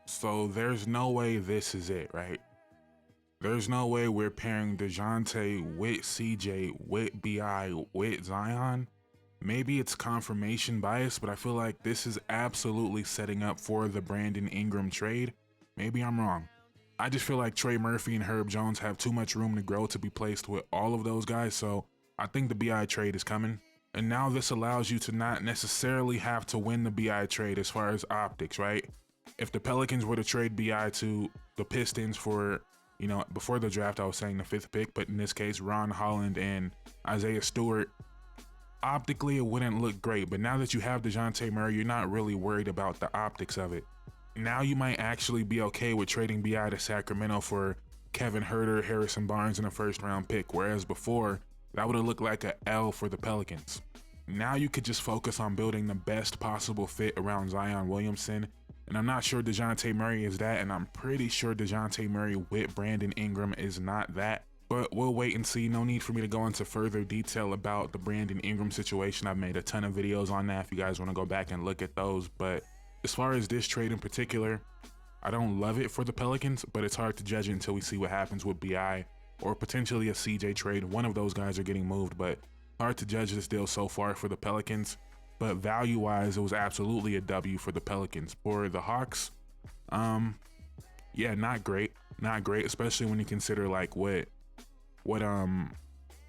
So there's no way this is it, right? There's no way we're pairing DeJounte with CJ, with BI, with Zion. Maybe it's confirmation bias, but I feel like this is absolutely setting up for the Brandon Ingram trade. Maybe I'm wrong. I just feel like Trey Murphy and Herb Jones have too much room to grow to be placed with all of those guys, so I think the BI trade is coming. And now this allows you to not necessarily have to win the BI trade as far as optics, right? If the Pelicans were to trade BI to the Pistons for, before the draft, I was saying the 5th pick, but in this case, Ron Holland and Isaiah Stewart, optically it wouldn't look great. But now that you have DeJounte Murray, you're not really worried about the optics of it. Now you might actually be okay with trading BI to Sacramento for Kevin Huerter, Harrison Barnes, and a 1st round pick, whereas before, that would have looked like a L for the Pelicans. Now you could just focus on building the best possible fit around Zion Williamson, and I'm not sure DeJounte Murray is that, and I'm pretty sure DeJounte Murray with Brandon Ingram is not that. But we'll wait and see. No need for me to go into further detail about the Brandon Ingram situation. I've made a ton of videos on that if you guys want to go back and look at those. But as far as this trade in particular, I don't love it for the Pelicans, but it's hard to judge it until we see what happens with BI or potentially a CJ trade. One of those guys are getting moved, but hard to judge this deal so far for the Pelicans. But value-wise, it was absolutely a W for the Pelicans. For the Hawks, yeah, not great. Not great, especially when you consider like what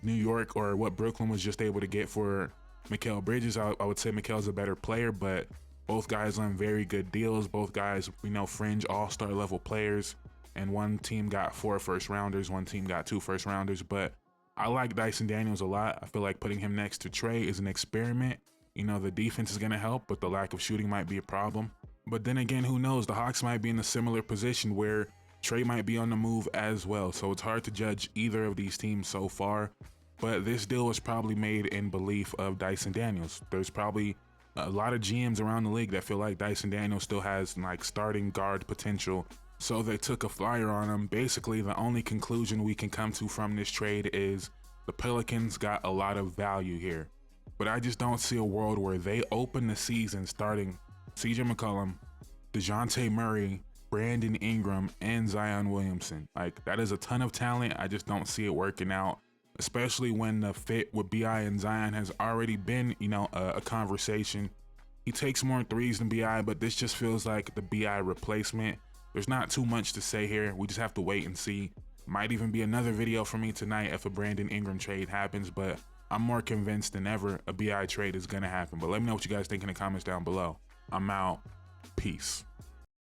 New York or what Brooklyn was just able to get for Mikal Bridges. I would say Mikal's a better player, but both guys on very good deals. Both guys, fringe all-star level players. And one team got 4 first-rounders, one team got 2 first-rounders. But I like Dyson Daniels a lot. I feel like putting him next to Trey is an experiment. The defense is going to help, but the lack of shooting might be a problem. But then again, who knows? The Hawks might be in a similar position where Trey might be on the move as well. So it's hard to judge either of these teams so far. But this deal was probably made in belief of Dyson Daniels. There's probably a lot of GMs around the league that feel like Dyson Daniels still has like starting guard potential. So they took a flyer on him. Basically, the only conclusion we can come to from this trade is the Pelicans got a lot of value here. But I just don't see a world where they open the season starting CJ McCollum, DeJounte Murray, Brandon Ingram, and Zion Williamson. Like, that is a ton of talent. I just don't see it working out, especially when the fit with BI and Zion has already been, a conversation. He takes more threes than BI, but this just feels like the BI replacement. There's not too much to say here. We just have to wait and see. Might even be another video for me tonight if a Brandon Ingram trade happens, but I'm more convinced than ever a BI trade is gonna happen. But let me know what you guys think in the comments down below. I'm out. Peace.